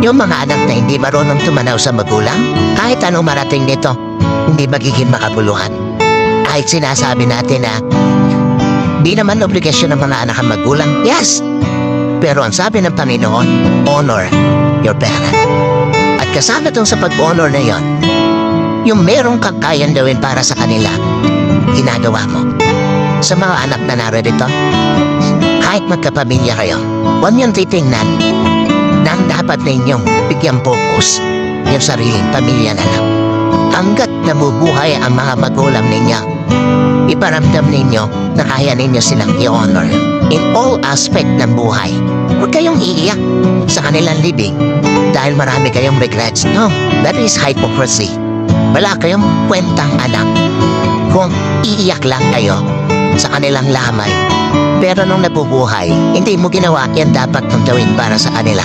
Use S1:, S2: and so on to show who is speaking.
S1: Yung mga anak na hindi marunong tumanaw sa magulang, kahit anong marating nito, hindi magiging makabuluhan. Kahit sinasabi natin na di naman obligasyon ng mga anak ang magulang, yes! Pero ang sabi ng Panginoon, honor your parent. At kasama tong sa pag-honor na yon, yung merong kakayan gawin para sa kanila, ginagawa mo. Sa mga anak na narito, kahit magkapamilya kayo, huwag niyong titingnan na ang dapat ninyong bigyan focus yung sariling pamilya na lang. Hanggat nabubuhay ang mga magulang ninyo, iparamdam ninyo na kaya ninyo silang i-honor in all aspect ng buhay. Huwag kayong iiyak sa kanilang libing dahil marami kayong regrets. No, that is hypocrisy. Wala kayong kwentang anak kung iiyak lang kayo sa kanilang lamay. Pero nung nabubuhay, hindi mo ginawa yan dapat mong gawin para sa kanila.